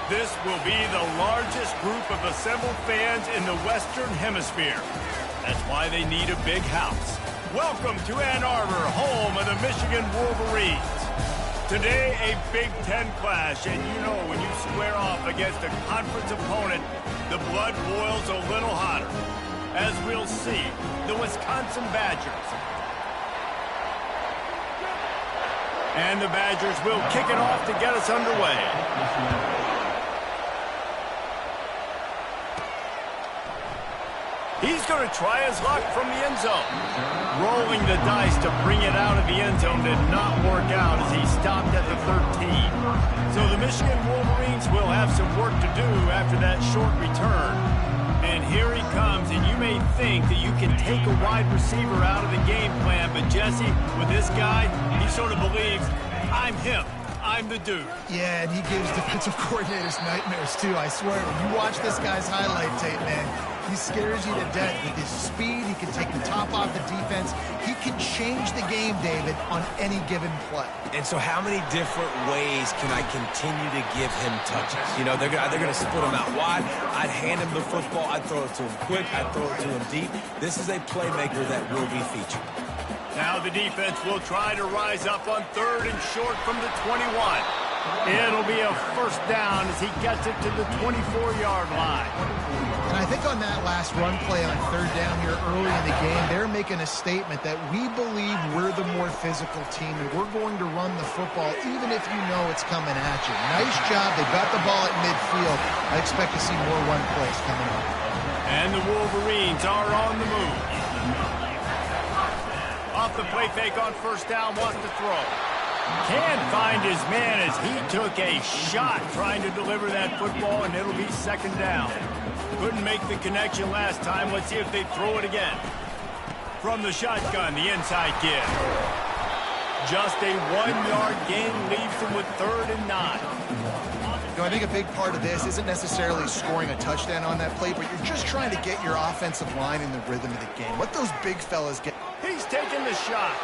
This will be the largest group of assembled fans in the Western Hemisphere. That's why they need a big house. Welcome to Ann Arbor, home of the Michigan Wolverines. Today, a Big Ten clash, and you know when you square off against a conference opponent, the blood boils a little hotter. As we'll see, the Wisconsin Badgers. And the Badgers will kick it off to get us underway. He's going to try his luck from the end zone. Rolling the dice to bring it out of the end zone did not work out as he stopped at the 13. So the Michigan Wolverines will have some work to do after that short return. And here he comes, and you may think that you can take a wide receiver out of the game plan, but Jesse, with this guy, he sort of believes, I'm him. I'm the dude. Yeah, and he gives defensive coordinators nightmares, too. I swear, when you watch this guy's highlight tape, man, he scares you to death with his speed. He can take the top off the defense. He can change the game, David, on any given play. And so how many different ways can I continue to give him touches? You know, they're going to split him out wide. I'd hand him the football. I'd throw it to him quick. I'd throw it to him deep. This is a playmaker that will be featured. Now the defense will try to rise up on 3rd and short from the 21. It'll be a first down as he gets it to the 24-yard line. And I think on that last run play on 3rd down here early in the game, they're making a statement that we believe we're the more physical team and we're going to run the football even if you know it's coming at you. Nice job. They got the ball at midfield. I expect to see more run plays coming up. And the Wolverines are on the move. Off the play fake on 1st down, wants to throw. Can't find his man as he took a shot trying to deliver that football, and it'll be 2nd down. Couldn't make the connection last time. Let's see if they throw it again. From the shotgun, the inside give. Just a 1-yard gain leaves him with 3rd and 9. You know, I think a big part of this isn't necessarily scoring a touchdown on that play, but you're just trying to get your offensive line in the rhythm of the game. Let those big fellas get... He's taking the shot.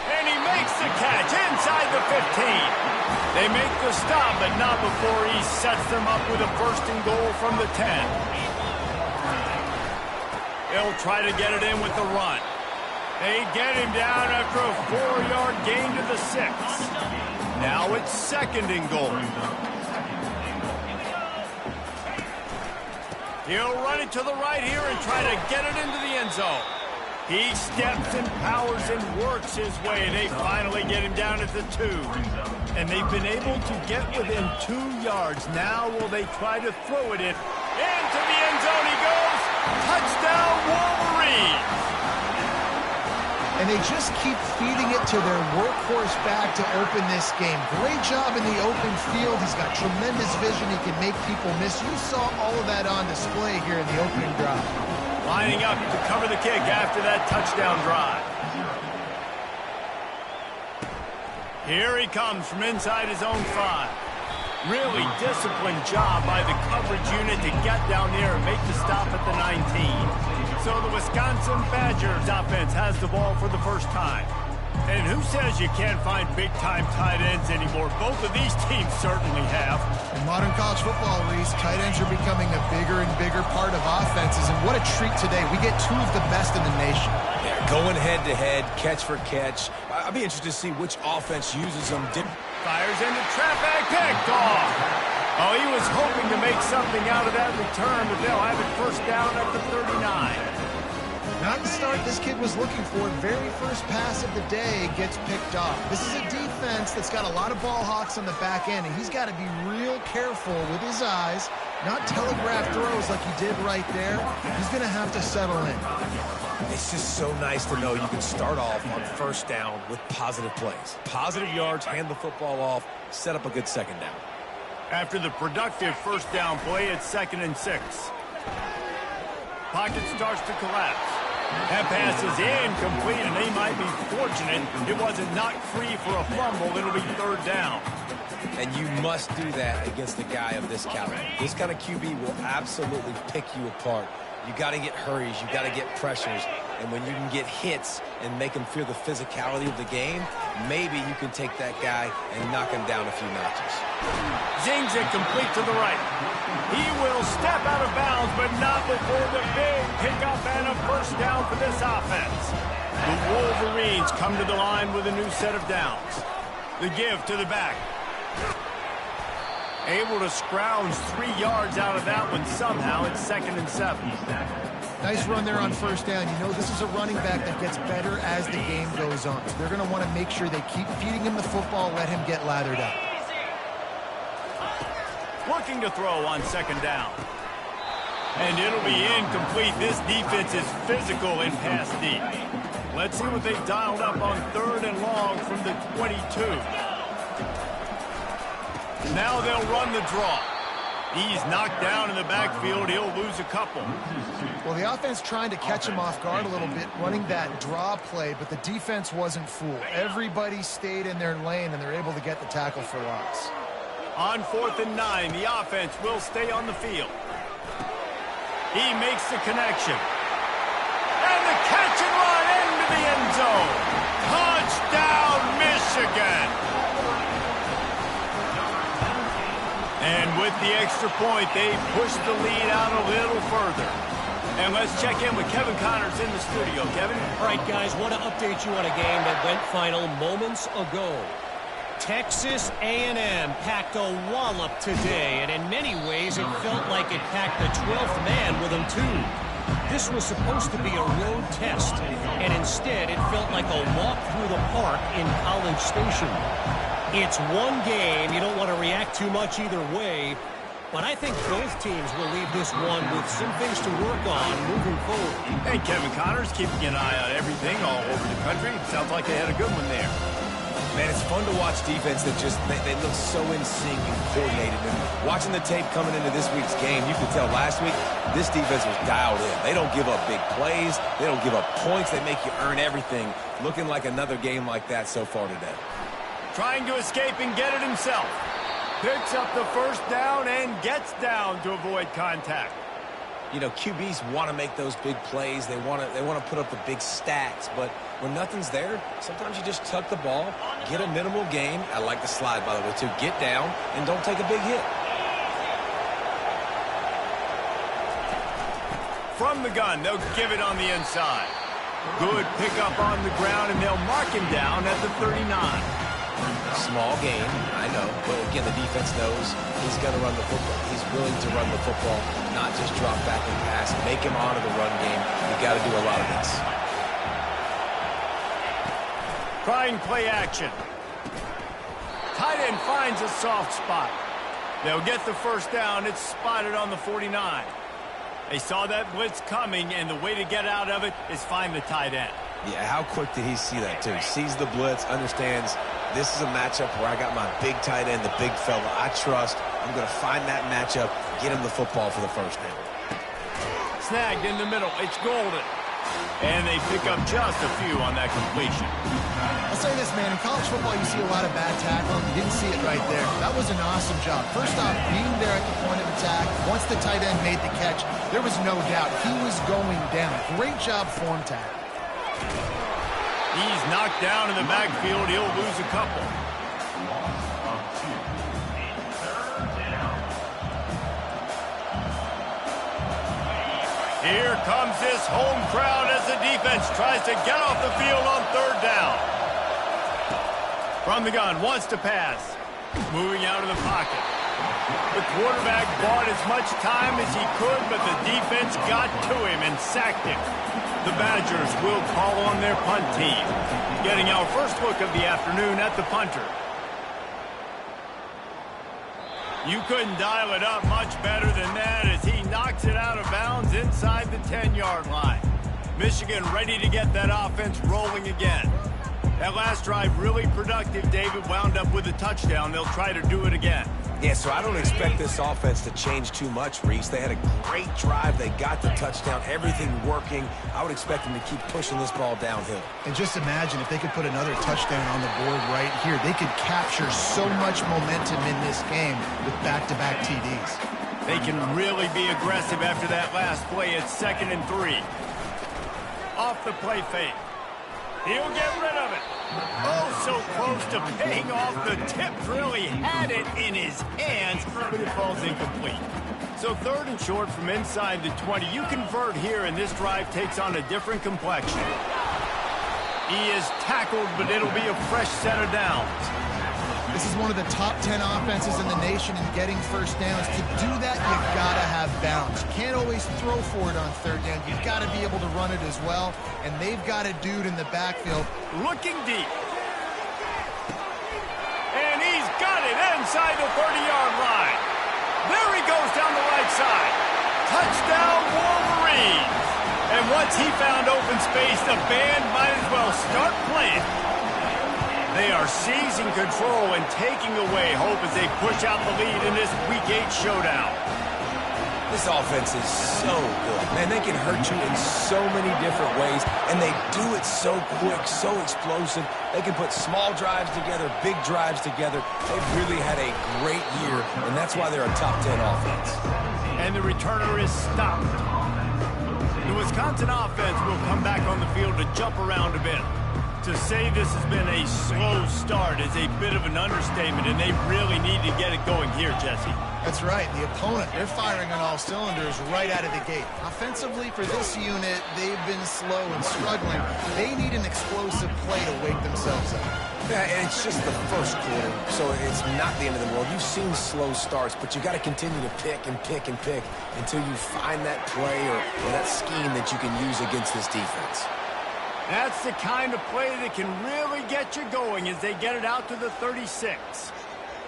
And he makes the catch inside the 15. They make the stop, but not before he sets them up with a 1st and goal from the 10. They'll try to get it in with the run. They get him down after a 4-yard gain to the 6. Now it's 2nd and goal. He'll run it to the right here and try to get it into the end zone. He steps and powers and works his way. They finally get him down at the 2. And they've been able to get within 2 yards. Now will they try to throw it in? Into the end zone he goes. Touchdown, Wolverines! And they just keep feeding it to their workhorse back to open this game. Great job in the open field. He's got tremendous vision. He can make people miss. You saw all of that on display here in the opening drive. Lining up to cover the kick after that touchdown drive. Here he comes from inside his own 5. Really disciplined job by the coverage unit to get down there and make the stop at the 19. So the Wisconsin Badgers offense has the ball for the first time. And who says you can't find big-time tight ends anymore? Both of these teams certainly have. In modern college football, Reese, tight ends are becoming a bigger and bigger part of offenses. And what a treat today. We get 2 of the best in the nation. Yeah, going head-to-head, catch for catch. I'll be interested to see which offense uses them. Fires into trap bag, picked off. Oh, he was hoping to make something out of that return, but they'll have it 1st down at the 39. Not the start this kid was looking for. Very first pass of the day gets picked off. This is a defense that's got a lot of ball hawks on the back end, and he's got to be real careful with his eyes, not telegraph throws like he did right there. He's going to have to settle in. It's just so nice to know you can start off on 1st down with positive plays. Positive yards, hand the football off, set up a good 2nd down. After the productive 1st down play, it's 2nd and 6. Pocket starts to collapse. That pass is incomplete, and they might be fortunate it wasn't knocked free for a fumble. It'll be 3rd down. And you must do that against a guy of this caliber. This kind of QB will absolutely pick you apart. You got to get hurries. You got to get pressures. And when you can get hits and make him feel the physicality of the game, maybe you can take that guy and knock him down a few notches. Zings it complete to the right. He will step out of bounds, but not before the big pickup and a first down for this offense. The Wolverines come to the line with a new set of downs. The give to the back. Able to scrounge 3 yards out of that one somehow. It's 2nd and 7. Nice run there on first down. You know, this is a running back that gets better as the game goes on. So they're going to want to make sure they keep feeding him the football, let him get lathered up. Looking to throw on 2nd down. And it'll be incomplete. This defense is physical in pass deep. Let's see what they've dialed up on 3rd and long from the 22. Now they'll run the draw. He's knocked down in the backfield. He'll lose a couple. Well, the offense trying to catch him off guard a little bit, running that draw play, but the defense wasn't fooled. Everybody stayed in their lane, and they're able to get the tackle for loss. On 4th and 9, the offense will stay on the field. He makes the connection. And the catch and run into the end zone. Touchdown, Michigan! And with the extra point, they push the lead out a little further. And let's check in with Kevin Connors in the studio. Kevin? All right, guys, want to update you on a game that went final moments ago. Texas A&M packed a wallop today, and in many ways it felt like it packed the 12th man with them, too. This was supposed to be a road test, and instead it felt like a walk through the park in College Station. It's one game. You don't want to react too much either way, but I think both teams will leave this one with some things to work on moving forward. Hey, Kevin Connors, keeping an eye on everything all over the country. Sounds like they had a good one there. Man, it's fun to watch defense that just, they look so in sync and coordinated. And watching the tape coming into this week's game, you could tell last week, this defense was dialed in. They don't give up big plays. They don't give up points. They make you earn everything. Looking like another game like that so far today. Trying to escape and get it himself. Picks up the first down and gets down to avoid contact. You know, QBs want to make those big plays. They want to put up the big stats, but when nothing's there, sometimes you just tuck the ball, get a minimal gain. I like the slide, by the way, too. Get down and don't take a big hit. From the gun, they'll give it on the inside. Good pickup on the ground, and they'll mark him down at the 39. Small game, I know, but again, the defense knows he's going to run the football. He's willing to run the football, not just drop back and pass. Make him honor the run game. You got to do a lot of this. Trying play action. Tight end finds a soft spot. They'll get the first down. It's spotted on the 49. They saw that blitz coming, and the way to get out of it is find the tight end. Yeah, how quick did he see that, too? Sees the blitz, understands this is a matchup where I got my big tight end, the big fella I trust. I'm going to find that matchup, get him the football for the first down. Snagged in the middle. It's Golden. And they pick up just a few on that completion. I'll say this, man. In college football, you see a lot of bad tackling. You didn't see it right there. That was an awesome job. First off, being there at the point of attack. Once the tight end made the catch, there was no doubt he was going down. Great job form tackle. He's knocked down in the backfield. He'll lose a couple. Here comes this home crowd as the defense tries to get off the field on 3rd down. From the gun, wants to pass. Moving out of the pocket. The quarterback bought as much time as he could, but the defense got to him and sacked him. The Badgers will call on their punt team. Getting our first look of the afternoon at the punter. You couldn't dial it up much better than that as he knocks it out of bounds inside the 10-yard line. Michigan ready to get that offense rolling again. That last drive really productive. David wound up with a touchdown. They'll try to do it again. Yeah, so I don't expect this offense to change too much, Reese. They had a great drive. They got the touchdown. Everything working. I would expect them to keep pushing this ball downhill. And just imagine if they could put another touchdown on the board right here. They could capture so much momentum in this game with back-to-back TDs. They can really be aggressive after that last play. It's 2nd and 3. off the play fake. He'll get rid of it. Oh, so close to paying off the tip drill. He had it in his hands, but it falls incomplete. So 3rd and short from inside the 20. You convert here, and this drive takes on a different complexion. He is tackled, but it'll be a fresh set of downs. This is one of the top 10 offenses in the nation in getting first downs. To do that, you've got to have balance. You can't always throw for it on 3rd down. You've got to be able to run it as well, and they've got a dude in the backfield. Looking deep. And he's got it inside the 30-yard line. There he goes down the right side. Touchdown, Wolverines. And once he found open space, the band might as well start playing. They are seizing control and taking away hope as they push out the lead in this Week 8 showdown. This offense is so good. Man, they can hurt you in so many different ways, and they do it so quick, so explosive. They can put small drives together, big drives together. They've really had a great year, and that's why they're a top 10 offense. And the returner is stopped. The Wisconsin offense will come back on the field to jump around a bit. To say this has been a slow start is a bit of an understatement, and they really need to get it going here, Jesse. That's right. The opponent, they're firing on all cylinders right out of the gate. Offensively, for this unit, they've been slow and struggling. They need an explosive play to wake themselves up. Yeah, and it's just the first quarter, so it's not the end of the world. You've seen slow starts, but you got to continue to pick and pick and pick until you find that play or that scheme that you can use against this defense. That's the kind of play that can really get you going as they get it out to the 36.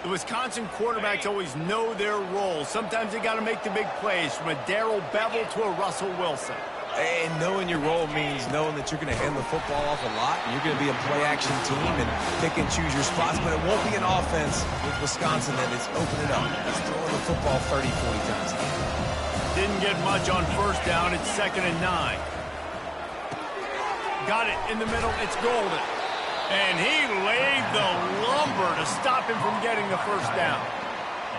The Wisconsin quarterbacks always know their role. Sometimes they got to make the big plays, from a Darrell Bevell to a Russell Wilson. And knowing your role means knowing that you're going to hand the football off a lot, and you're going to be a play-action team and pick and choose your spots, but it won't be an offense with Wisconsin that is open it up. It's throwing the football 30, 40 times a game. Didn't get much on 1st down. It's 2nd and 9. Got it in the middle. It's Golden. And he laid the lumber to stop him from getting the 1st down.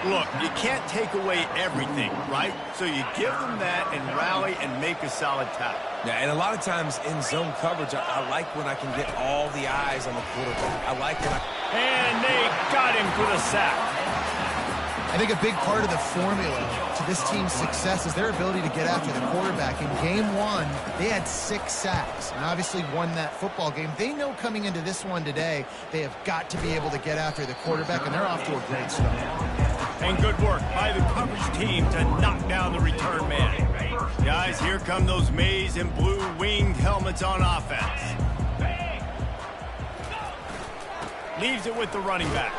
Look, you can't take away everything, right? So you give them that and rally and make a solid tackle. Yeah, and a lot of times in zone coverage, I like when I can get all the eyes on the quarterback. I like when And they got him for the sack. I think a big part of the formula to this team's success is their ability to get after the quarterback. In Game 1, they had 6 sacks and obviously won that football game. They know coming into this one today, they have got to be able to get after the quarterback, and they're off to a great start. And good work by the coverage team to knock down the return man. Guys, here come those maize and blue winged helmets on offense. Leaves it with the running back.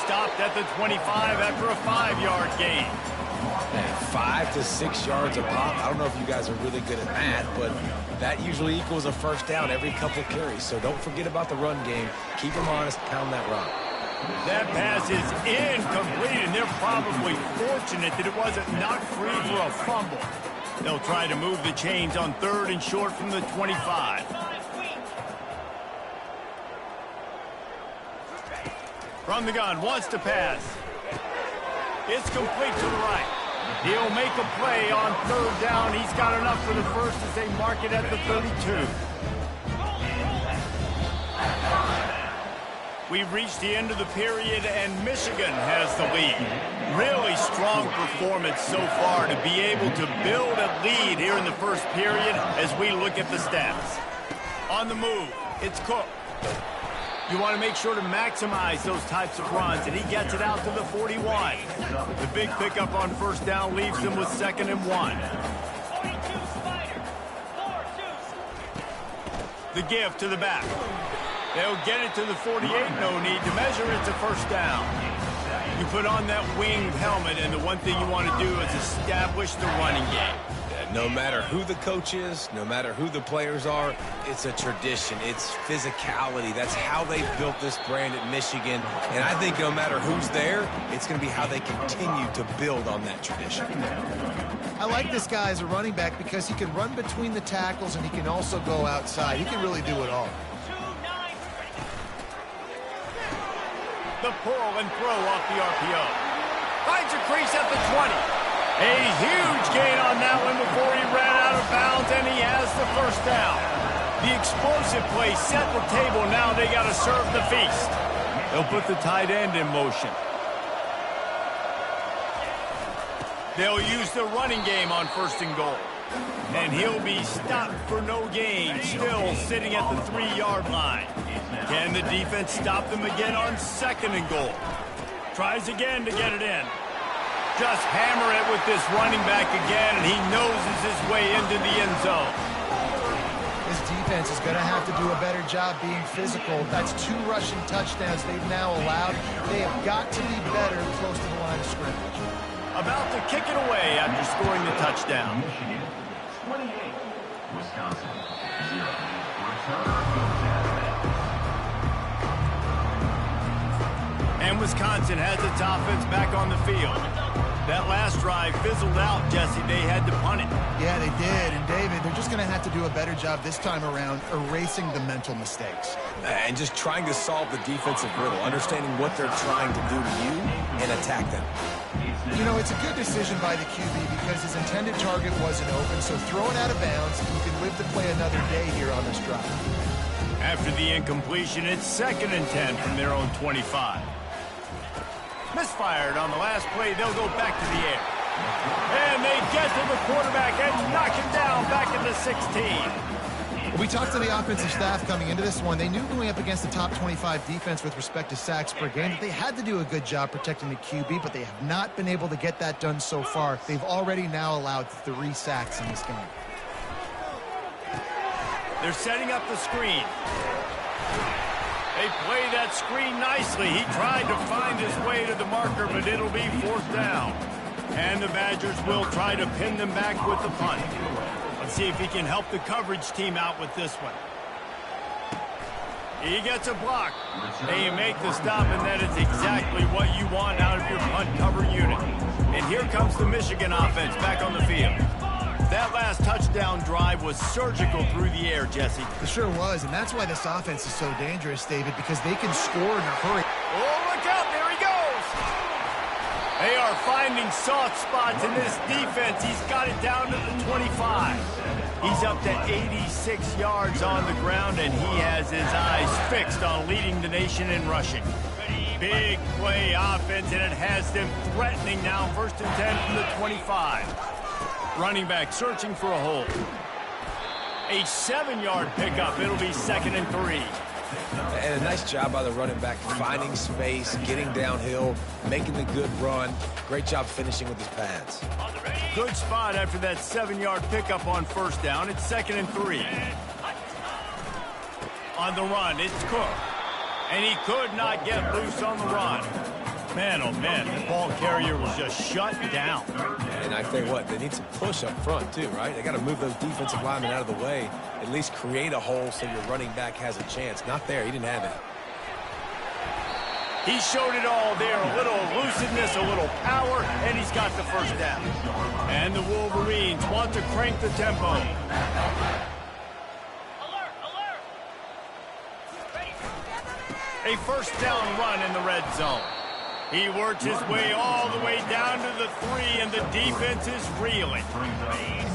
Stopped at the 25 after a 5-yard gain. Man, 5 to 6 yards a pop. I don't know if you guys are really good at math, but that usually equals a 1st down every couple carries. So don't forget about the run game. Keep them honest, pound that rock. That pass is incomplete, and they're probably fortunate that it wasn't knocked free for a fumble. They'll try to move the chains on 3rd and short from the 25. From the gun, wants to pass. It's complete to the right. He'll make a play on 3rd down. He's got enough for the 1st as they mark it at the 32. We've reached the end of the period, and Michigan has the lead. Really strong performance so far to be able to build a lead here in the 1st period as we look at the stats. On the move, it's Cook. You want to make sure to maximize those types of runs, and he gets it out to the 41. The big pickup on 1st down leaves them with 2nd and 1. The give to the back. They'll get it to the 48. No need to measure it to 1st down. You put on that winged helmet, and the one thing you want to do is establish the running game. No matter who the coach is, no matter who the players are, it's a tradition. It's physicality. That's how they built this brand at Michigan. And I think no matter who's there, it's going to be how they continue to build on that tradition. I like this guy as a running back because he can run between the tackles and he can also go outside. He can really do it all. The pull and throw off the RPO. Finds a crease at the 20. A huge gain on that one before he ran out of bounds, and he has the 1st down. The explosive play set the table. Now they got to serve the feast. They'll put the tight end in motion. They'll use the running game on 1st and goal. And he'll be stopped for no gain, still sitting at the 3-yard line. Can the defense stop them again on 2nd and goal? Tries again to get it in. Just hammer it with this running back again, and he noses his way into the end zone. This defense is going to have to do a better job being physical. That's 2 rushing touchdowns they've now allowed. They have got to be better close to the line of scrimmage. About to kick it away after scoring the touchdown. Michigan 28, Wisconsin 0. And Wisconsin has its offense back on the field. That last drive fizzled out, Jesse. They had to punt it. Yeah, they did. And, David, they're just going to have to do a better job this time around erasing the mental mistakes. And just trying to solve the defensive riddle, understanding what they're trying to do to you and attack them. You know, it's a good decision by the QB because his intended target wasn't open, so throw it out of bounds, and you can live to play another day here on this drive. After the incompletion, it's 2nd and 10 from their own 25. Misfired on the last play. They'll go back to the air. And they get to the quarterback and knock him down back into 16. We talked to the offensive staff coming into this one. They knew going up against the top 25 defense with respect to sacks per game that they had to do a good job protecting the QB, but they have not been able to get that done so far. They've already now allowed 3 sacks in this game. They're setting up the screen. They play that screen nicely. He tried to find his way to the marker, but it'll be 4th down. And the Badgers will try to pin them back with the punt. Let's see if he can help the coverage team out with this one. He gets a block. They make the stop, and that is exactly what you want out of your punt cover unit. And here comes the Michigan offense back on the field. That last touchdown drive was surgical through the air, Jesse. It sure was, and that's why this offense is so dangerous, David, because they can score in a hurry. Oh, look out, there he goes! They are finding soft spots in this defense. He's got it down to the 25. He's up to 86 yards on the ground, and he has his eyes fixed on leading the nation in rushing. Big play offense, and it has them threatening now. 1st and 10 from the 25. Running back searching for a hole. A 7-yard pickup. It'll be 2nd and 3. And a nice job by the running back, finding space, getting downhill, making the good run. Great job finishing with his pads. Good spot after that 7-yard pickup on 1st down. It's 2nd and 3. On the run, it's Cook. And he could not get loose on the run. Man, oh man, the ball carrier was just shut down. And I tell you what, they need some push up front too, right? They got to move those defensive linemen out of the way, at least create a hole so your running back has a chance. Not there, he didn't have it. He showed it all there, a little elusiveness, a little power, and he's got the 1st down. And the Wolverines want to crank the tempo. A 1st down run in the red zone. He worked his way all the way down to the 3, and the defense is reeling.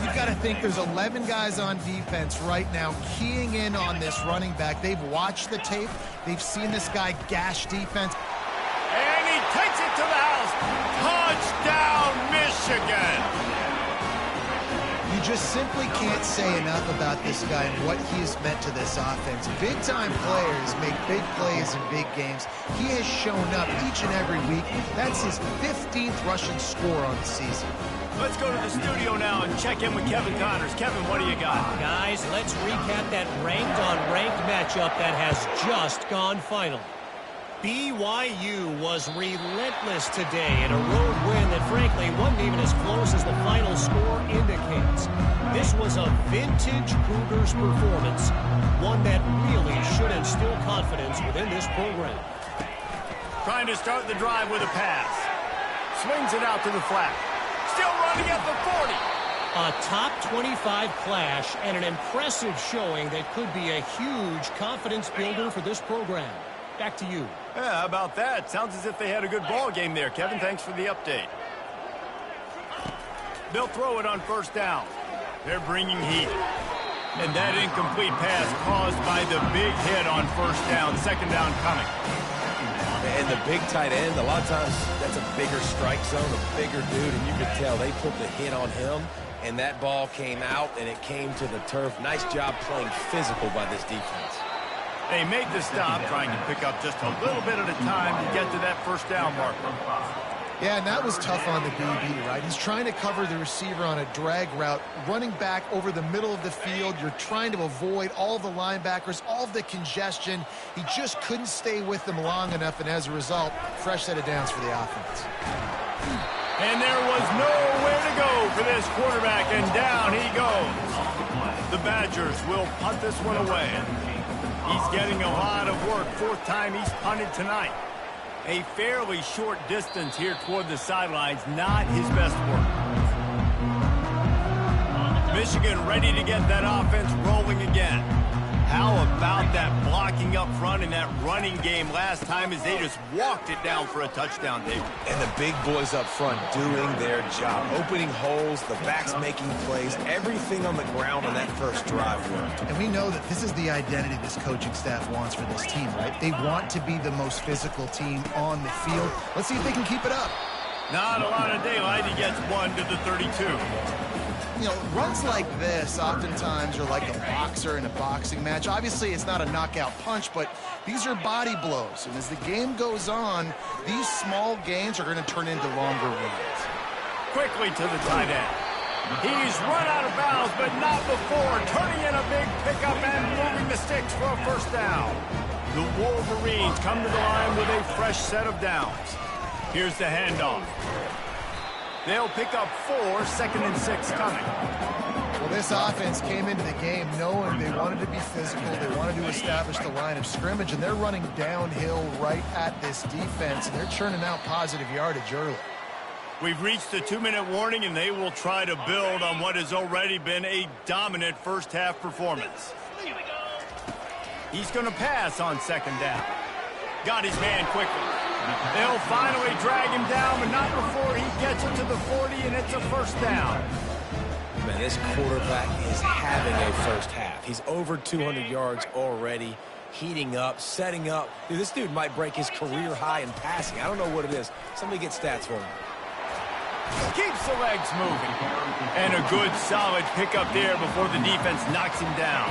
You've got to think there's 11 guys on defense right now keying in on this running back. They've watched the tape. They've seen this guy gash defense. And he takes it to the house. Touchdown, Michigan! You just simply can't say enough about this guy and what he has meant to this offense. Big-time players make big plays in big games. He has shown up each and every week. That's his 15th rushing score on the season. Let's go to the studio now and check in with Kevin Connors. Kevin, what do you got? Guys, let's recap that ranked-on-ranked matchup that has just gone final. BYU was relentless today in a road win that frankly wasn't even as close as the final score indicates. This was a vintage Cougars performance, one that really should instill confidence within this program. Trying to start the drive with a pass. Swings it out to the flat. Still running at the 40. A top 25 clash and an impressive showing that could be a huge confidence builder for this program. Back to you. Yeah, how about that? Sounds as if they had a good ball game there, Kevin. Thanks for the update. They'll throw it on 1st down. They're bringing heat. And that incomplete pass caused by the big hit on first down. Second down coming. And the big tight end, a lot of times that's a bigger strike zone, a bigger dude, and you could tell they put the hit on him, and that ball came out, and it came to the turf. Nice job playing physical by this defense. They made the stop, trying to pick up just a little bit at a time to get to that first down marker. Yeah, and that was tough on the DB, right? He's trying to cover the receiver on a drag route, running back over the middle of the field. You're trying to avoid all the linebackers, all of the congestion. He just couldn't stay with them long enough, and as a result, fresh set of downs for the offense. And there was nowhere to go for this quarterback, and down he goes. The Badgers will punt this one away. He's getting a lot of work. Fourth time he's punted tonight. A fairly short distance here toward the sidelines, not his best work. Michigan ready to get that offense rolling again. How about that blocking up front in that running game last time as they just walked it down for a touchdown, David? And the big boys up front doing their job. Opening holes, the backs making plays, everything on the ground on that first drive worked. And we know that this is the identity this coaching staff wants for this team, right? They want to be the most physical team on the field. Let's see if they can keep it up. Not a lot of daylight. He gets one to the 32. You know, runs like this oftentimes are like a boxer in a boxing match. Obviously, it's not a knockout punch, but these are body blows. And as the game goes on, these small gains are going to turn into longer runs. Quickly to the tight end. He's run out of bounds, but not before turning in a big pickup and moving the sticks for a first down. The Wolverines come to the line with a fresh set of downs. Here's the handoff. They'll pick up 4, second and 6 coming. Well, this offense came into the game knowing they wanted to be physical. They wanted to establish the line of scrimmage, and they're running downhill right at this defense, and they're churning out positive yardage early. We've reached the 2-minute warning, and they will try to build on what has already been a dominant first-half performance. He's going to pass on second down. Got his man quickly. They'll finally drag him down, but not before he gets it to the 40, and it's a first down. Man, this quarterback is having a first half. He's over 200 yards already, heating up, setting up. Dude, this dude might break his career high in passing. I don't know what it is. Somebody get stats for him. Keeps the legs moving. And a good, solid pickup there before the defense knocks him down.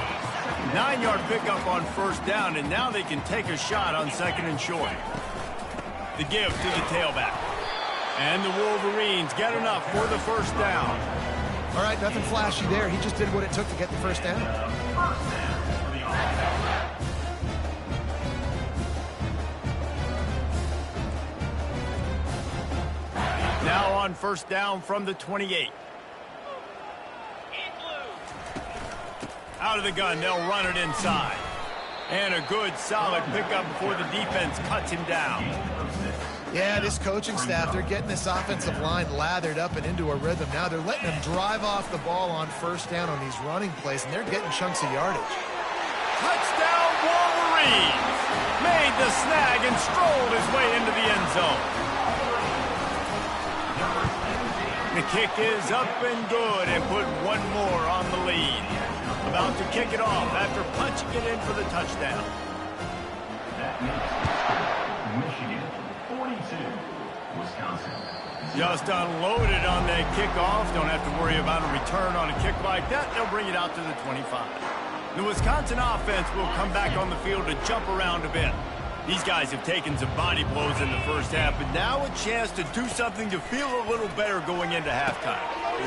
9-yard pickup on first down, and now they can take a shot on second and short. The give to the tailback. And the Wolverines get enough for the first down. All right, nothing flashy there. He just did what it took to get the first down. Now on first down from the 28. Out of the gun, they'll run it inside. And a good, solid pickup before the defense cuts him down. Yeah, this coaching staff, they're getting this offensive line lathered up and into a rhythm. Now they're letting them drive off the ball on first down on these running plays, and they're getting chunks of yardage. Touchdown, Wolverines! Made the snag and strolled his way into the end zone. The kick is up and good, and put one more on the lead. About to kick it off after punching it in for the touchdown. Michigan 42, Wisconsin 0. Just unloaded on that kickoff. Don't have to worry about a return on a kick like that. They'll bring it out to the 25. The Wisconsin offense will come back on the field to jump around a bit. These guys have taken some body blows in the first half, but now a chance to do something to feel a little better going into halftime.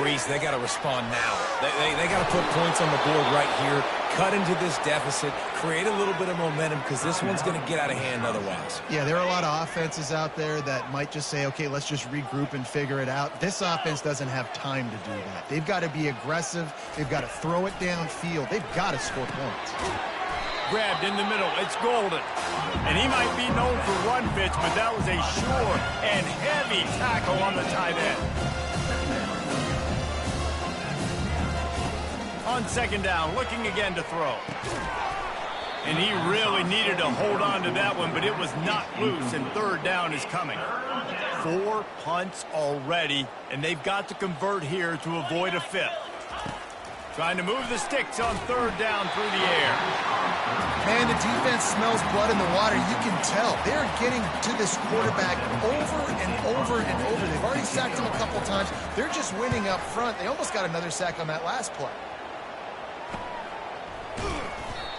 Reese, they got to respond now. They got to put points on the board right here, cut into this deficit, create a little bit of momentum, because this one's going to get out of hand otherwise. Yeah, there are a lot of offenses out there that might just say, okay, let's just regroup and figure it out. This offense doesn't have time to do that. They've got to be aggressive. They've got to throw it downfield. They've got to score points. Grabbed in the middle. It's Golden. And he might be known for run fits, but that was a sure and heavy tackle on the tight end. On second down, looking again to throw. And he really needed to hold on to that one, but it was not loose, and third down is coming. 4 punts already, and they've got to convert here to avoid a fifth. Trying to move the sticks on third down through the air. Man, the defense smells blood in the water. You can tell. They're getting to this quarterback over and over and over. They've already sacked him a couple times. They're just winning up front. They almost got another sack on that last play.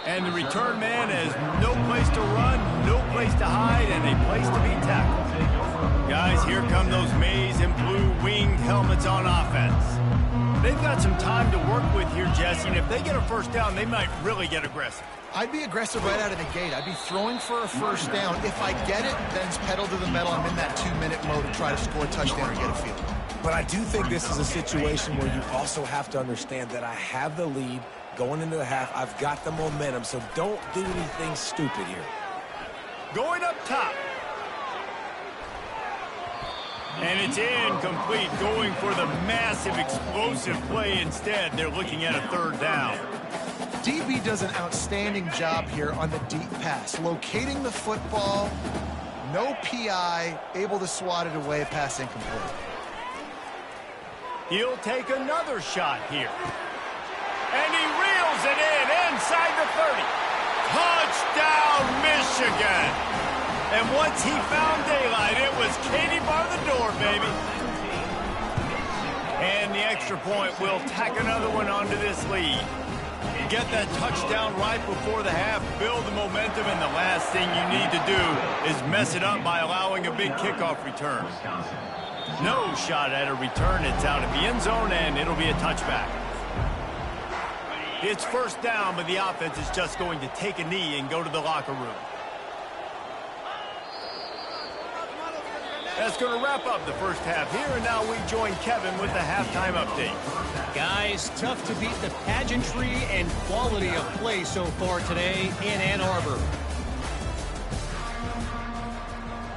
And the return man has no place to run, no place to hide, and a place to be tackled. Guys, here come those maize and blue winged helmets on offense. They've got some time to work with here, Jesse, and if they get a first down, they might really get aggressive. I'd be aggressive right out of the gate. I'd be throwing for a first down. If I get it, then it's pedal to the metal. I'm in that 2-minute mode to try to score a touchdown or get a field. But I do think this is a situation where you also have to understand that I have the lead going into the half. I've got the momentum, so don't do anything stupid here. Going up top. And it's incomplete, going for the massive explosive play instead. They're looking at a third down. DB does an outstanding job here on the deep pass. Locating the football, no PI, able to swat it away, pass incomplete. He'll take another shot here. And he reels it in inside the 30. Touchdown, Michigan! And once he found daylight, it was Katie bar the door, baby. And the extra point will tack another one onto this lead. Get that touchdown right before the half, build the momentum, and the last thing you need to do is mess it up by allowing a big kickoff return. No shot at a return. It's out of the end zone, and it'll be a touchback. It's first down, but the offense is just going to take a knee and go to the locker room. That's going to wrap up the first half here, and now we join Kevin with the halftime update. Guys, tough to beat the pageantry and quality of play so far today in Ann Arbor.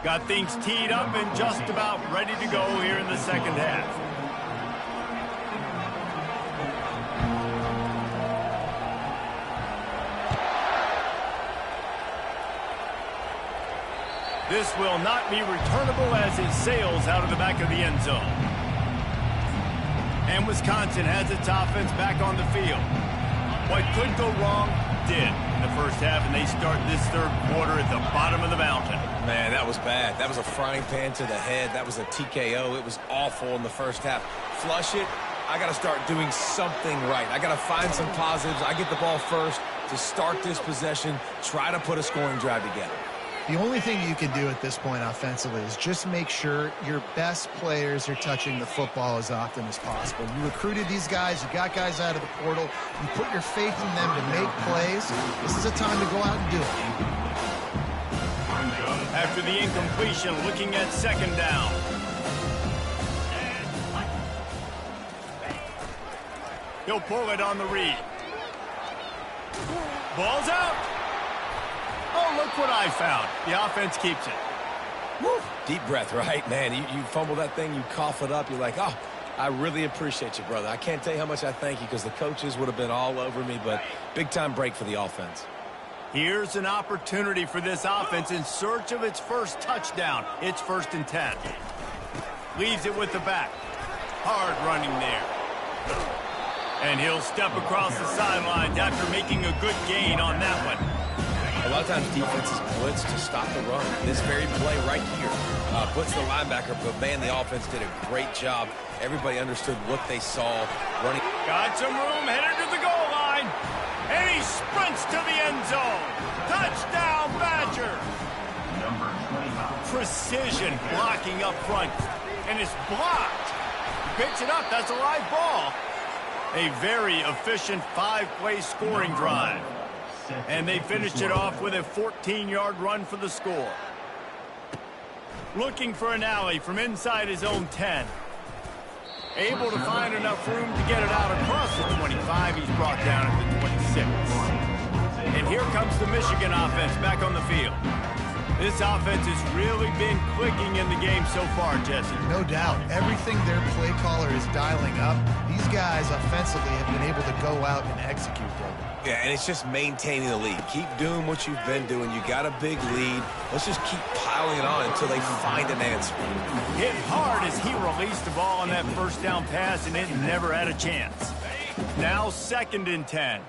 Got things teed up and just about ready to go here in the second half. This will not be returnable as it sails out of the back of the end zone. And Wisconsin has its offense back on the field. What could go wrong did in the first half, and they start this third quarter at the bottom of the mountain. Man, that was bad. That was a frying pan to the head. That was a TKO. It was awful in the first half. Flush it. I got to start doing something right. I got to find some positives. I get the ball first to start this possession, try to put a scoring drive together. The only thing you can do at this point offensively is just make sure your best players are touching the football as often as possible. You recruited these guys. You got guys out of the portal. You put your faith in them to make plays. This is a time to go out and do it. After the incompletion, looking at second down. He'll pull it on the read. Ball's out. Oh, look what I found. The offense keeps it. Woo. Deep breath, right? Man, you fumble that thing, you cough it up, you're like, oh, I really appreciate you, brother. I can't tell you how much I thank you because the coaches would have been all over me, but big-time break for the offense. Here's an opportunity for this offense in search of its first touchdown. It's 1st and 10. Leaves it with the back. Hard running there. And he'll step across the sidelines after making a good gain on that one. A lot of times defenses blitz to stop the run. This very play right here puts the linebacker, but man, the offense did a great job. Everybody understood what they saw running. Got some room, headed to the goal line. And he sprints to the end zone. Touchdown, Badger. Precision blocking up front. And it's blocked. Picks it up. That's a live ball. A very efficient 5-play scoring drive. And they finished it off with a 14-yard run for the score. Looking for an alley from inside his own 10. Able to find enough room to get it out across the 25. He's brought down at the 26. And here comes the Michigan offense back on the field. This offense has really been clicking in the game so far, Jesse. No doubt. Everything their play caller is dialing up, these guys offensively have been able to go out and execute them. Yeah, and it's just maintaining the lead. Keep doing what you've been doing. You got a big lead. Let's just keep piling it on until they find an answer. Hit hard as he released the ball on that first down pass, and it never had a chance. Now 2nd and 10.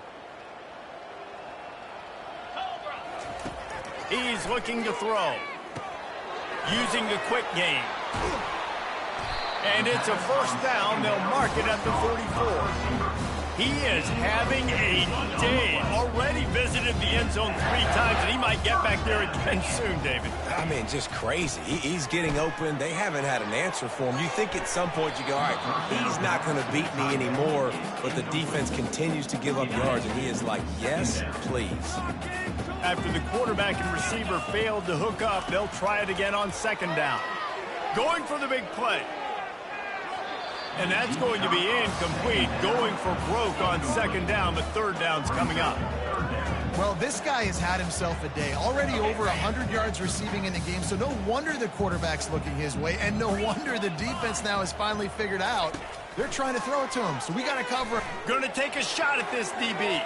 He's looking to throw. Using the quick game. And it's a 1st down. They'll mark it at the 34. He is having a day. Already visited the end zone 3 times, and he might get back there again soon, David. I mean, just crazy. He's getting open. They haven't had an answer for him. You think at some point you go, all right, he's not going to beat me anymore, but the defense continues to give up yards, and he is like, yes, please. After the quarterback and receiver failed to hook up, they'll try it again on 2nd down. Going for the big play. And that's going to be incomplete. Going for broke on 2nd down, but 3rd down's coming up. Well, this guy has had himself a day. Already over 100 yards receiving in the game, so no wonder the quarterback's looking his way, and no wonder the defense now has finally figured out they're trying to throw it to him, so we got to cover. Going to take a shot at this DB.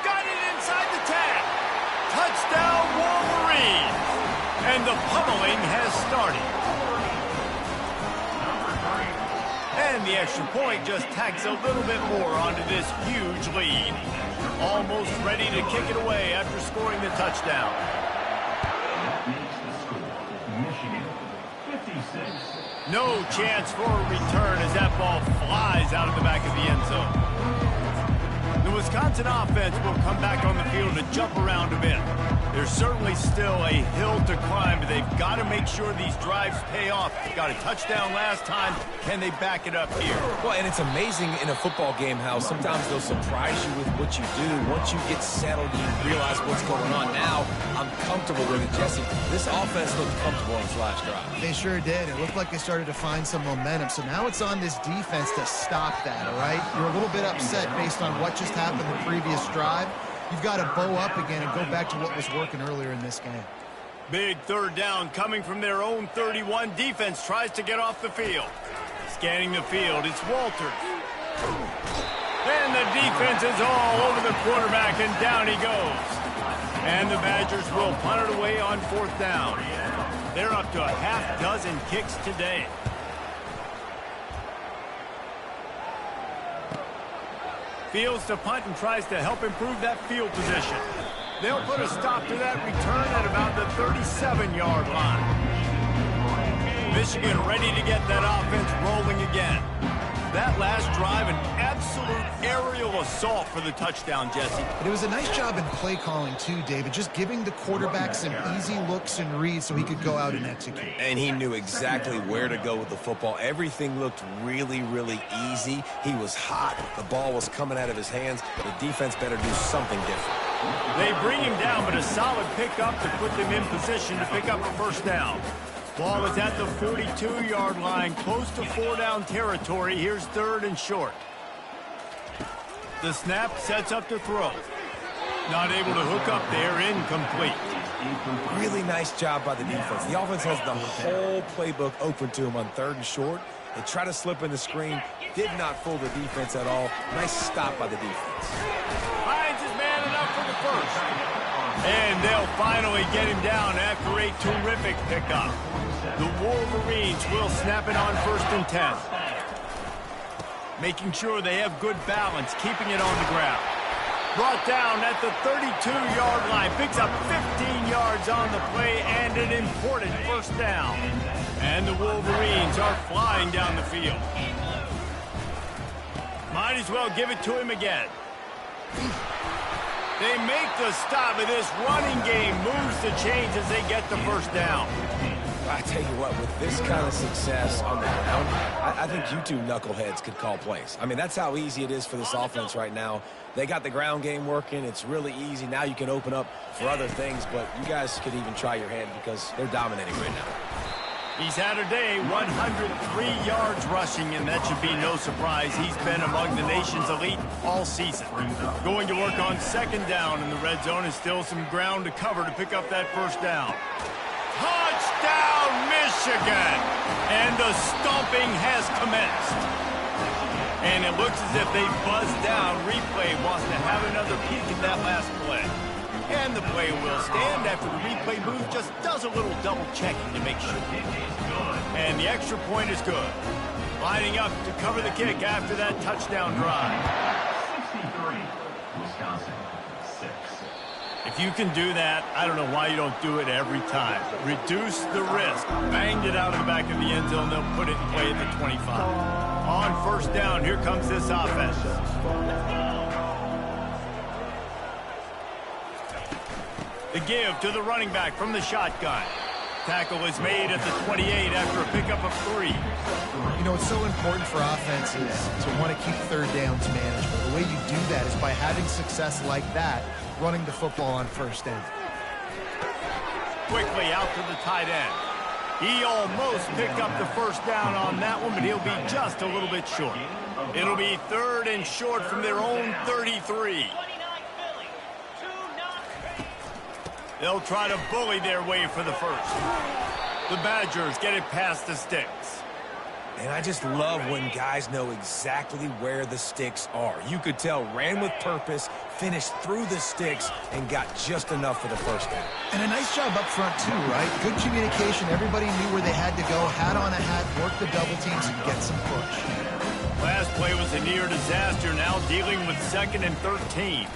Got it inside the tag. Touchdown, Wolverines. And the pummeling has started. And the extra point just tacks a little bit more onto this huge lead. Almost ready to kick it away after scoring the touchdown. That makes the score Michigan 56. No chance for a return as that ball flies out of the back of the end zone. The Wisconsin offense will come back on the field to jump around a bit. There's certainly still a hill to climb, but they've got to make sure these drives pay off. Got a touchdown last time. Can they back it up here? Well, and it's amazing in a football game how sometimes they'll surprise you with what you do. Once you get settled, you realize what's going on. Now, I'm comfortable with it. Jesse, this offense looked comfortable on its last drive. They sure did. It looked like they started to find some momentum. So now it's on this defense to stop that, all right? You're a little bit upset based on what just happened the previous drive. You've got to bow up again and go back to what was working earlier in this game. Big 3rd down coming from their own 31. Defense tries to get off the field. Scanning the field, it's Walters. And the defense is all over the quarterback, and down he goes. And the Badgers will punt it away on 4th down. They're up to a half dozen kicks today. Fields to punt and tries to help improve that field position. They'll put a stop to that return at about the 37-yard line. Michigan ready to get that offense rolling again. That last drive, an absolute aerial assault for the touchdown, Jesse. But it was a nice job in play calling, too, David, just giving the quarterback some easy looks and reads so he could go out and execute. And he knew exactly where to go with the football. Everything looked really, really easy. He was hot. The ball was coming out of his hands. The defense better do something different. They bring him down, but a solid pickup to put them in position to pick up a 1st down. Ball is at the 42-yard line, close to 4-down territory. Here's 3rd and short. The snap sets up to throw. Not able to hook up there, incomplete. Really nice job by the defense. The offense has the whole playbook open to him on 3rd and short. They try to slip in the screen. Did not fool the defense at all. Nice stop by the defense. Hines is man enough for the 1st. And they'll finally get him down after a terrific pickup. The Wolverines will snap it on 1st and 10. Making sure they have good balance, keeping it on the ground. Brought down at the 32-yard line. Picks up 15 yards on the play and an important 1st down. And the Wolverines are flying down the field. Might as well give it to him again. They make the stop, and this running game moves the chains as they get the 1st down. I tell you what, with this kind of success on the ground, I think you two knuckleheads could call plays. I mean, that's how easy it is for this offense right now. They got the ground game working. It's really easy. Now you can open up for other things, but you guys could even try your hand because they're dominating right now. He's had a day, 103 yards rushing, and that should be no surprise. He's been among the nation's elite all season. Going to work on 2nd down in the red zone, and still some ground to cover to pick up that 1st down. Touchdown, Michigan! And the stomping has commenced. And it looks as if they buzzed down. Replay wants to have another peek at that last play. And the play will stand after the replay booth just does a little double checking to make sure. And the extra point is good. Lining up to cover the kick after that touchdown drive. 63, Wisconsin, 6. If you can do that, I don't know why you don't do it every time. Reduce the risk. Banged it out of the back of the end zone. They'll put it in play at the 25. On first down, here comes this offense. The give to the running back from the shotgun. Tackle is made at the 28 after a pickup of 3. You know, it's so important for offenses to want to keep third downs manageable. The way you do that is by having success like that, running the football on first down. Quickly out to the tight end. He almost picked up the first down on that one, but he'll be just a little bit short. It'll be 3rd and short from their own 33. They'll try to bully their way for the first. The Badgers get it past the sticks. And I just love when guys know exactly where the sticks are. You could tell ran with purpose, finished through the sticks, and got just enough for the first down. And a nice job up front too, right? Good communication. Everybody knew where they had to go. Hat on a hat, work the double teams, and get some push. Last play was a near disaster, now dealing with 2nd and 13.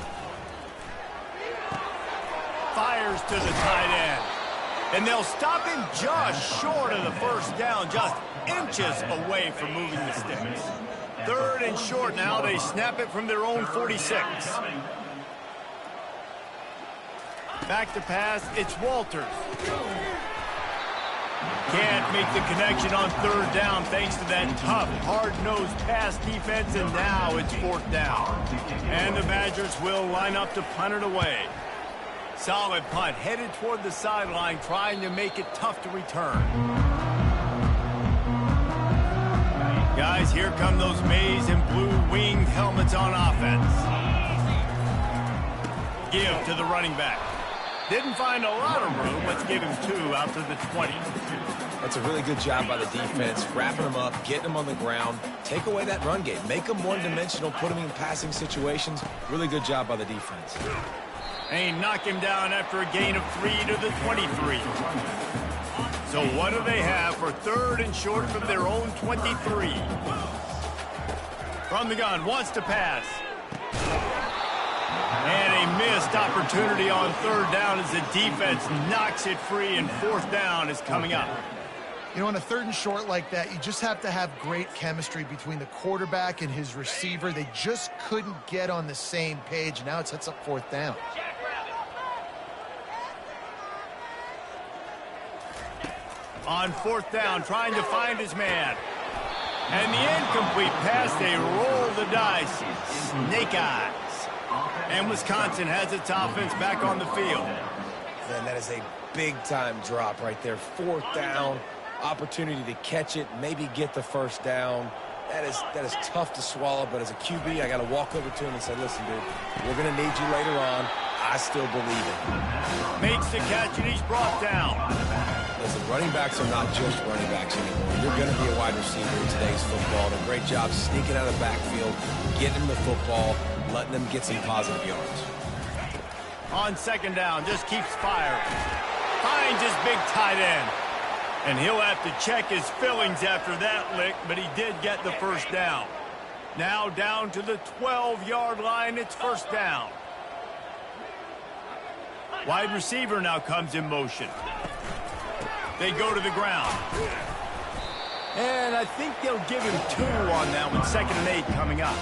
Fires to the tight end. And they'll stop him just short of the first down, just inches away from moving the sticks. 3rd and short now. They snap it from their own 46. Back to pass. It's Walters. Can't make the connection on 3rd down thanks to that tough, hard-nosed pass defense, and now it's 4th down. And the Badgers will line up to punt it away. Solid punt, headed toward the sideline, trying to make it tough to return. Guys, here come those maize and blue winged helmets on offense. Give to the running back. Didn't find a lot of room. Let's give him 2 out to the 20. That's a really good job by the defense, wrapping them up, getting them on the ground. Take away that run game. Make them one-dimensional, put them in passing situations. Really good job by the defense. They knock him down after a gain of 3 to the 23. So what do they have for 3rd and short from their own 23? From the gun, wants to pass. And a missed opportunity on 3rd down as the defense knocks it free, and 4th down is coming up. You know, on a 3rd and short like that, you just have to have great chemistry between the quarterback and his receiver. They just couldn't get on the same page. Now it sets up 4th down. On 4th down, trying to find his man. And the incomplete pass, they roll the dice. Snake eyes. And Wisconsin has its offense back on the field. Man, that is a big-time drop right there. 4th down, opportunity to catch it, maybe get the first down. That is tough to swallow, but as a QB, I got to walk over to him and say, listen, dude, we're going to need you later on. I still believe it. Makes the catch, and he's brought down. Listen, running backs are not just running backs anymore. You're going to be a wide receiver in today's football. And a great job sneaking out of the backfield, getting the football, letting them get some positive yards. On 2nd down, just keeps firing. Finds his big tight end. And he'll have to check his fillings after that lick, but he did get the first down. Now down to the 12-yard line, it's 1st down. Wide receiver now comes in motion. They go to the ground. And I think they'll give him 2 on that one. 2nd and 8 coming up.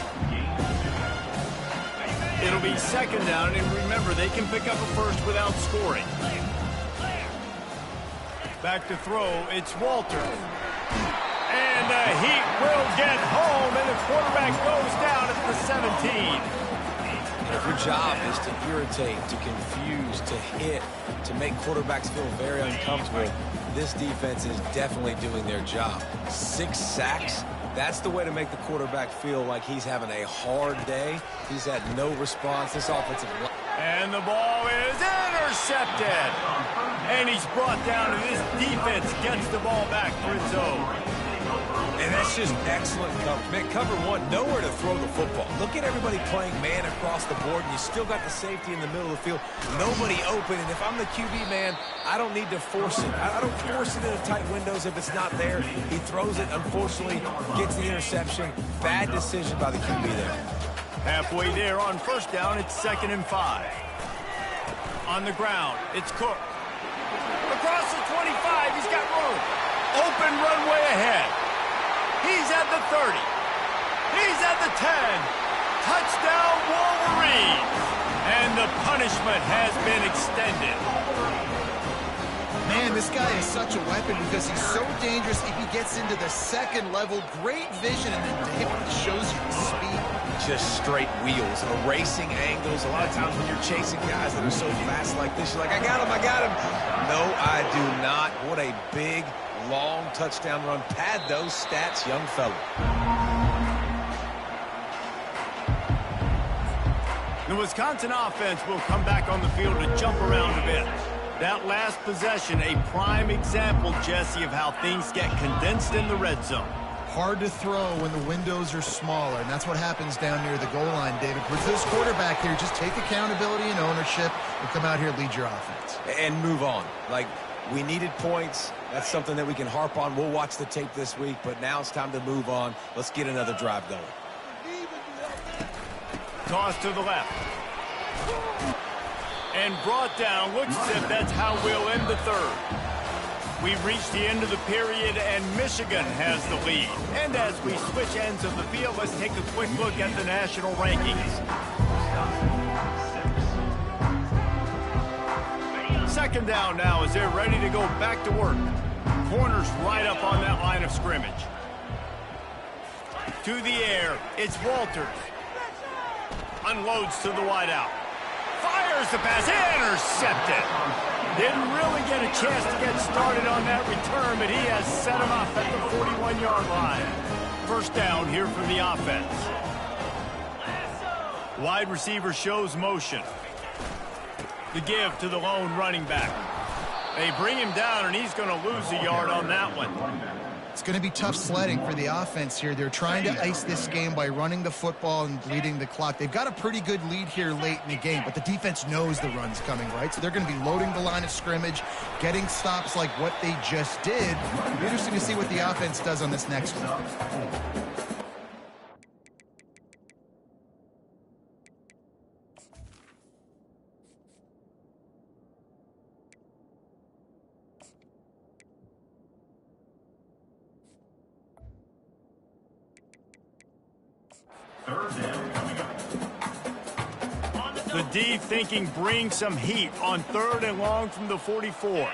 It'll be 2nd down, and remember, they can pick up a first without scoring. Back to throw, it's Walter. And the Heat will get home, and the quarterback goes down at the 17. If your job is to irritate, to confuse, to hit, to make quarterbacks feel very uncomfortable, this defense is definitely doing their job. 6 sacks, that's the way to make the quarterback feel like he's having a hard day. He's had no response. This offensive line. And the ball is intercepted. And he's brought down, and this defense gets the ball back for its own. And that's just excellent coverage. Man, cover one, nowhere to throw the football. Look at everybody playing man across the board, and you still got the safety in the middle of the field. Nobody open, and if I'm the QB, man, I don't need to force it. I don't force it into tight windows if it's not there. He throws it, unfortunately, gets the interception. Bad decision by the QB there. Halfway there on first down, it's 2nd and 5. On the ground, it's Cook. Across the 25, he's got room. Open runway ahead. He's at the 30. He's at the 10. Touchdown, Wolverines. And the punishment has been extended. Man, this guy is such a weapon because he's so dangerous if he gets into the second level. Great vision, and then damn, it shows you the speed. Just straight wheels, erasing angles. A lot of times when you're chasing guys that are so fast like this, you're like, I got him, I got him. No, I do not. What a big, long touchdown run. Pad those stats, young fella. The Wisconsin offense will come back on the field to jump around a bit. That last possession, a prime example, Jesse, of how things get condensed in the red zone. Hard to throw when the windows are smaller, and that's what happens down near the goal line, David. With this quarterback here, just take accountability and ownership and come out here and lead your offense. And move on. Like, we needed points. That's something that we can harp on. We'll watch the tape this week, but now it's time to move on. Let's get another drive going. Toss to the left. And brought down. Looks as if that's how we'll end the third. We've reached the end of the period, and Michigan has the lead. And as we switch ends of the field, let's take a quick look at the national rankings. 2nd down now as they're ready to go back to work. Corners right up on that line of scrimmage. To the air, it's Walters. Unloads to the wideout. Fires the pass, intercepted. Didn't really get a chance to get started on that return, but he has set him up at the 41-yard line. First down here for the offense. Wide receiver shows motion. The give to the lone running back. They bring him down, and he's going to lose a yard on that one. It's going to be tough sledding for the offense here. They're trying to ice this game by running the football and bleeding the clock. They've got a pretty good lead here late in the game, but the defense knows the run's coming, right? So they're going to be loading the line of scrimmage, getting stops like what they just did. It'll be interesting to see what the offense does on this next one. 3rd down coming up. The D thinking bring some heat on 3rd and long from the 44.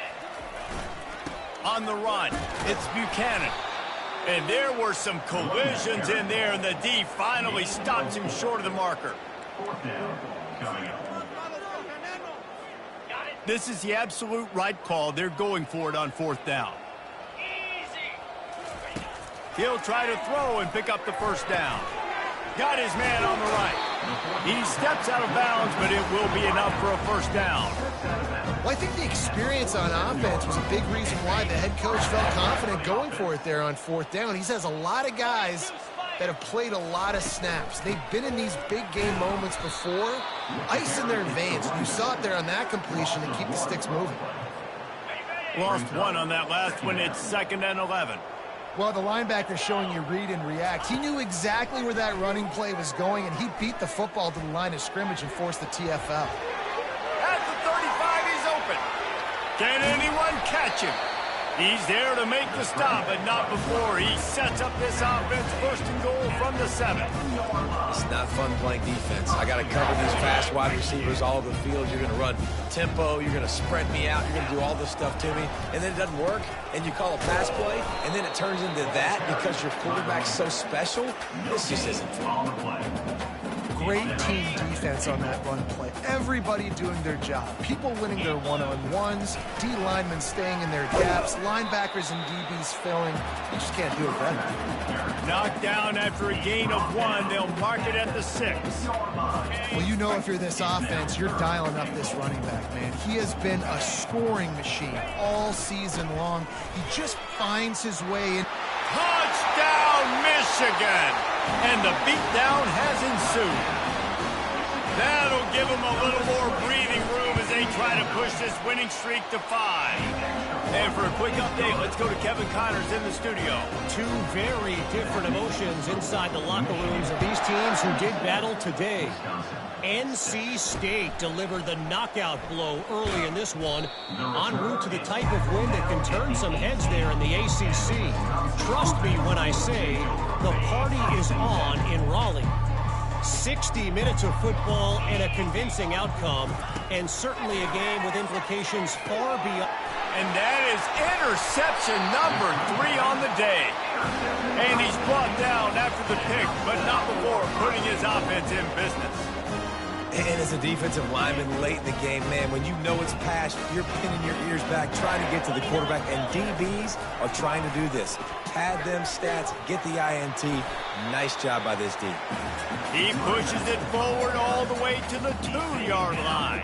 On the run, it's Buchanan. And there were some collisions in there, and the D finally stops him short of the marker. 4th down coming up. This is the absolute right call. They're going for it on 4th down. He'll try to throw and pick up the first down. Got his man on the right. He steps out of bounds, but it will be enough for a first down. Well, I think the experience on offense was a big reason why the head coach felt confident going for it there on 4th down. He has a lot of guys that have played a lot of snaps. They've been in these big game moments before. Ice in their veins. You saw it there on that completion to keep the sticks moving. Lost one on that last one. It's 2nd and 11. Well, the linebacker showing you read and react. He knew exactly where that running play was going, and he beat the football to the line of scrimmage and forced the TFL. At the 35, he's open. Can anyone catch him? He's there to make the stop, but not before. He sets up this offense 1st and goal from the 7. It's not fun playing defense. I got to cover these fast wide receivers all over the field. You're going to run tempo. You're going to spread me out. You're going to do all this stuff to me. And then it doesn't work, and you call a pass play, and then it turns into that because your quarterback's so special. This just isn't fun. Great team defense on that run play. Everybody doing their job. People winning their one-on-ones, D linemen staying in their gaps, linebackers and DBs filling. You just can't do it better. Knocked down after a gain of 1. They'll mark it at the 6. Well, you know if you're this offense, you're dialing up this running back, man. He has been a scoring machine all season long. He just finds his way in. Touchdown! Michigan! And the beatdown has ensued. That'll give them a little more breathing room as they try to push this winning streak to 5. And for a quick update, let's go to Kevin Connors in the studio. Two very different emotions inside the locker rooms of these teams who did battle today. NC State delivered the knockout blow early in this one, en route to the type of win that can turn some heads there in the ACC. Trust me when I say the party is on in Raleigh. 60 minutes of football and a convincing outcome, and certainly a game with implications far beyond. And that is interception number 3 on the day. And he's brought down after the pick, but not before putting his offense in business. And as a defensive lineman late in the game, man, when you know it's passed, you're pinning your ears back, trying to get to the quarterback, and DBs are trying to do this. Pad them stats, get the INT. Nice job by this D. He pushes it forward all the way to the 2-yard line.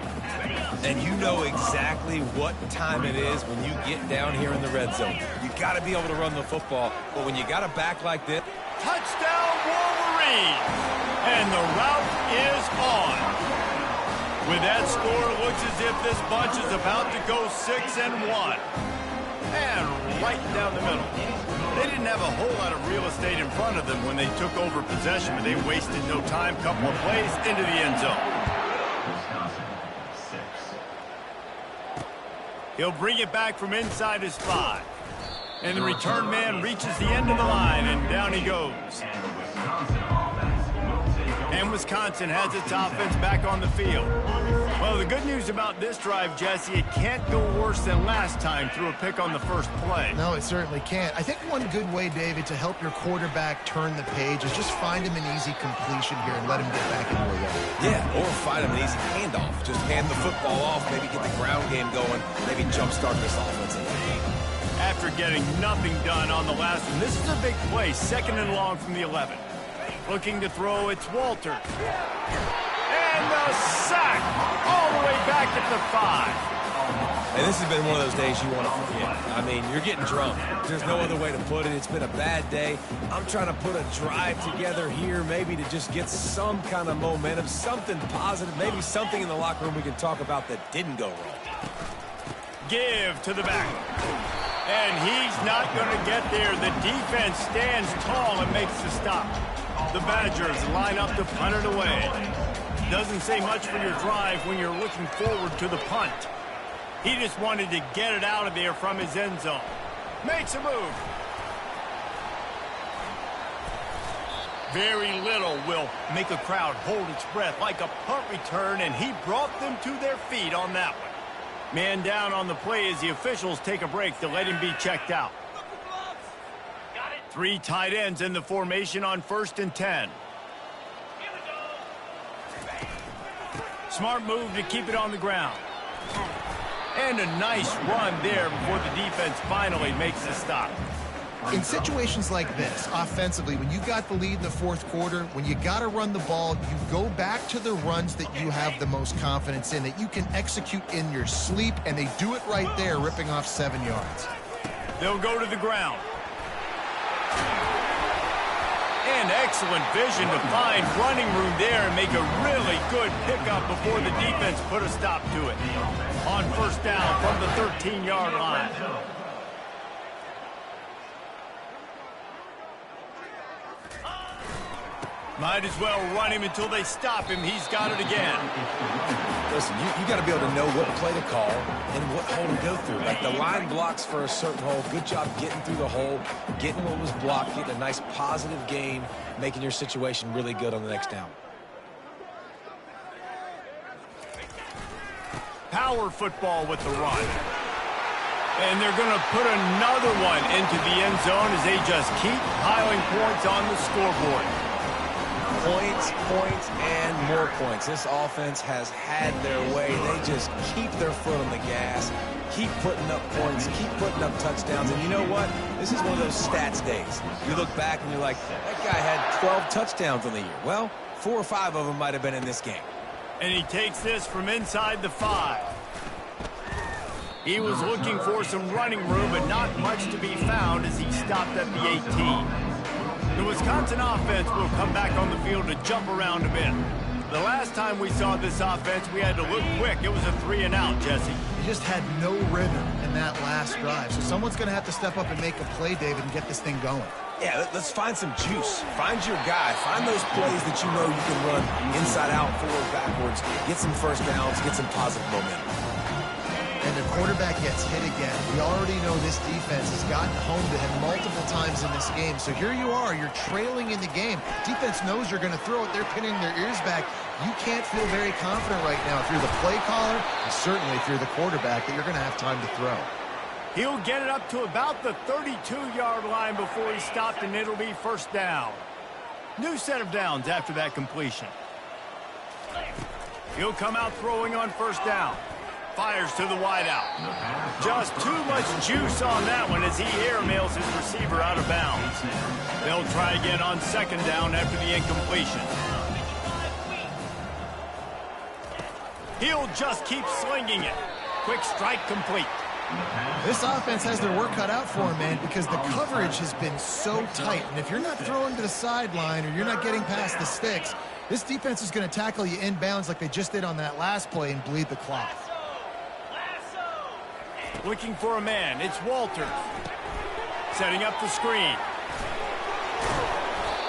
And you know exactly what time it is when you get down here in the red zone. You got to be able to run the football, but when you got a back like this, Touchdown Wolverines! And the route is on. With that score, it looks as if this bunch is about to go 6-1. And right down the middle. They didn't have a whole lot of real estate in front of them when they took over possession, but they wasted no time. Couple of plays into the end zone. He'll bring it back from inside his 5. And the return man reaches the end of the line, and down he goes. And Wisconsin has its offense back on the field. Well, the good news about this drive, Jesse, it can't go worse than last time through a pick on the first play. No, it certainly can't. I think one good way, David, to help your quarterback turn the page is just find him an easy completion here and let him get back into a rhythm. yeah, or find him an easy handoff. Just hand the football off, maybe get the ground game going, maybe jumpstart this offensive game. After getting nothing done on the last one, this is a big play, 2nd and long from the 11. Looking to throw, it's Walter. And the sack all the way back at the 5. And this has been one of those days you want to forget. I mean, you're getting drunk. There's no other way to put it. It's been a bad day. I'm trying to put a drive together here, maybe to just get some kind of momentum, something positive, maybe something in the locker room we can talk about that didn't go wrong. Give to the back. And he's not going to get there. The defense stands tall and makes the stop. The Badgers line up to punt it away. Doesn't say much for your drive when you're looking forward to the punt. He just wanted to get it out of there from his end zone. Makes a move. Very little will make a crowd hold its breath like a punt return, and he brought them to their feet on that one. Man down on the play as the officials take a break to let him be checked out. 3 tight ends in the formation on 1st and 10. Smart move to keep it on the ground. And a nice run there before the defense finally makes the stop. In situations like this, offensively, when you got the lead in the 4th quarter, when you got to run the ball, you go back to the runs that you have the most confidence in, that you can execute in your sleep, and they do it right there, ripping off 7 yards. They'll go to the ground. And excellent vision to find running room there and make a really good pickup before the defense put a stop to it. On 1st down from the 13-yard line. Might as well run him until they stop him. He's got it again. Listen, you got to be able to know what play to call and what hole to go through. Like the line blocks for a certain hole. Good job getting through the hole, getting what was blocked, getting a nice positive gain, making your situation really good on the next down. Power football with the run. And they're going to put another one into the end zone as they just keep piling points on the scoreboard. Points, points, and more points. This offense has had their way. They just keep their foot on the gas, keep putting up points, keep putting up touchdowns. And you know what? This is one of those stats days. You look back and you're like, that guy had 12 touchdowns on the year. Well, 4 or 5 of them might have been in this game. And he takes this from inside the 5. He was looking for some running room, but not much to be found as he stopped at the 18. The Wisconsin offense will come back on the field to jump around a bit. The last time we saw this offense, we had to look quick. It was a 3-and-out, Jesse. You just had no rhythm in that last drive. So someone's going to have to step up and make a play, David, and get this thing going. Yeah, let's find some juice. Find your guy. Find those plays that you know you can run inside out, forward, backwards. Get some first downs. Get some positive momentum. And the quarterback gets hit again. We already know this defense has gotten home to him multiple times in this game. So here you are. You're trailing in the game. Defense knows you're going to throw it. They're pinning their ears back. You can't feel very confident right now if you're the play caller, and certainly if you're the quarterback, that you're going to have time to throw. He'll get it up to about the 32-yard line before he's stopped, and it'll be first down. New set of downs after that completion. He'll come out throwing on first down. Fires to the wideout. Just too much juice on that one as he airmails his receiver out of bounds. They'll try again on second down after the incompletion. He'll just keep slinging it. Quick strike complete. This offense has their work cut out for them, man, because the coverage has been so tight. And if you're not throwing to the sideline or you're not getting past the sticks, this defense is going to tackle you inbounds like they just did on that last play and bleed the clock. Looking for a man. It's Walters. Setting up the screen.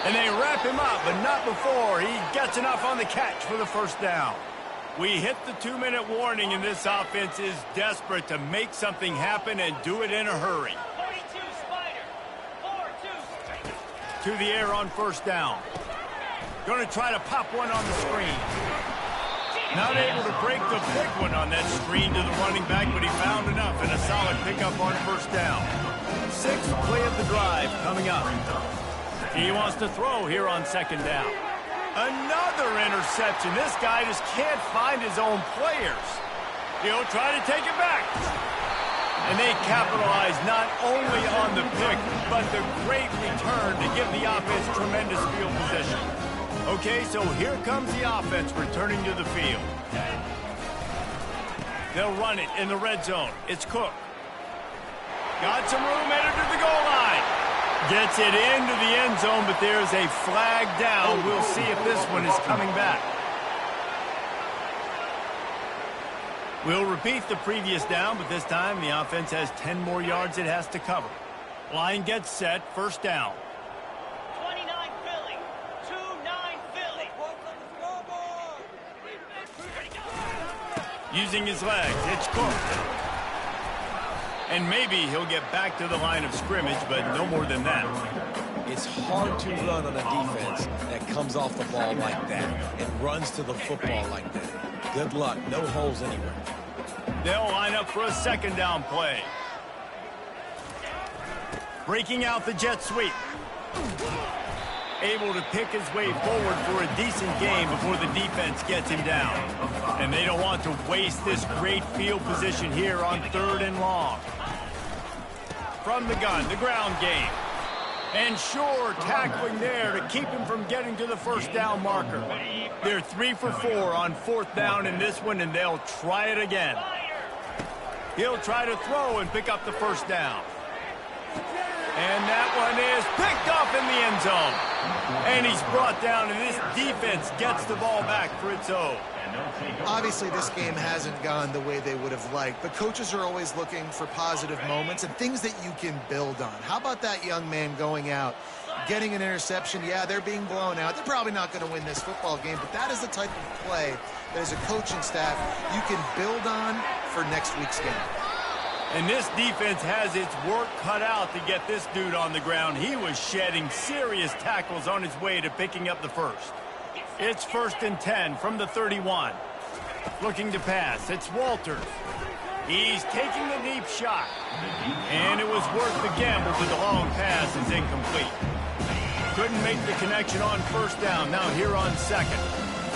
And they wrap him up, but not before he gets enough on the catch for the first down. We hit the 2-minute warning, and this offense is desperate to make something happen and do it in a hurry. 42 Spider. 4-2. To the air on first down. Going to try to pop one on the screen. Not able to break the big one on that screen to the running back, but he found enough and a solid pickup on first down. Sixth play of the drive coming up. He wants to throw here on second down. Another interception. This guy just can't find his own players. He'll try to take it back. And they capitalize not only on the pick, but the great return to give the offense tremendous field position. Okay, so here comes the offense returning to the field. They'll run it in the red zone. It's Cook. Got some room headed to the goal line. Gets it into the end zone, but there's a flag down. We'll see if this one is coming back. We'll repeat the previous down, but this time the offense has 10 more yards it has to cover. Line gets set, first down. 29 Philly. 2-9 Philly. Using his legs, it's Cook. And maybe he'll get back to the line of scrimmage, but no more than that. It's hard to run on a defense that comes off the ball like that and runs to the football like that. Good luck. No holes anywhere. They'll line up for a second down play. Breaking out the jet sweep. Able to pick his way forward for a decent game before the defense gets him down. And they don't want to waste this great field position here on third and long. From the gun, the ground game. And sure, tackling there to keep him from getting to the first down marker. They're 3 for 4 on fourth down in this one, and they'll try it again. He'll try to throw and pick up the first down. And that one is picked up in the end zone. And he's brought down, and this defense gets the ball back for its own. Obviously, this game hasn't gone the way they would have liked, but coaches are always looking for positive moments and things that you can build on. How about that young man going out, getting an interception? Yeah, they're being blown out. They're probably not going to win this football game, but that is the type of play that as a coaching staff you can build on for next week's game. And this defense has its work cut out to get this dude on the ground. He was shedding serious tackles on his way to picking up the first. It's 1st and 10 from the 31. Looking to pass. It's Walters. He's taking the deep shot. And it was worth the gamble, but the long pass is incomplete. Couldn't make the connection on first down. Now here on second.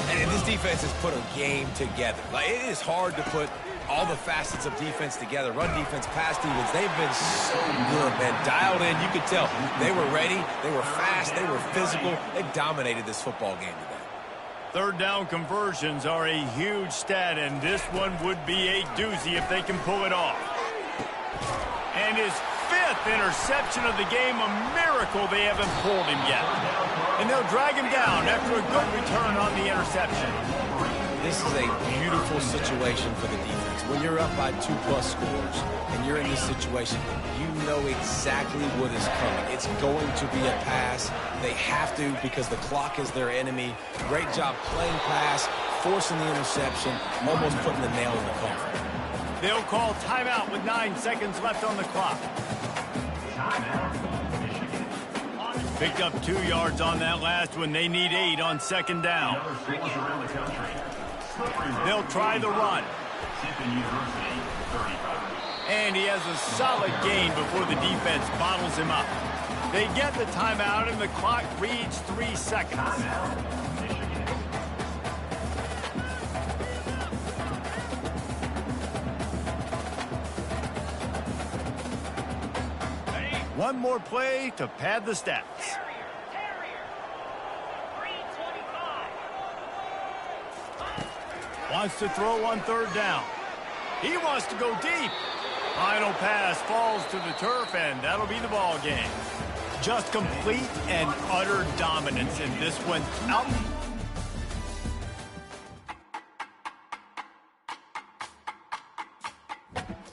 And this defense has put a game together. Like, it is hard to put all the facets of defense together. Run defense, pass defense. They've been so good, man. Dialed in. You could tell they were ready. They were fast. They were physical. They dominated this football game today. Third down conversions are a huge stat, and this one would be a doozy if they can pull it off. And his 5th Fourth interception of the game, a miracle they haven't pulled him yet. And they'll drag him down after a good return on the interception. This is a beautiful situation for the defense. When you're up by 2+ scores and you're in this situation, you know exactly what is coming. It's going to be a pass. They have to because the clock is their enemy. Great job playing pass, forcing the interception, almost putting the nail in the coffin. They'll call timeout with 9 seconds left on the clock. Picked up 2 yards on that last one. They need 8 on second down. They'll try the run. And he has a solid gain before the defense bottles him up. They get the timeout and the clock reads 3 seconds. One more play to pad the stats. Terrier. 325. Wants to throw on third down. He wants to go deep. Final pass falls to the turf, and that'll be the ball game. Just complete and utter dominance in this one. Out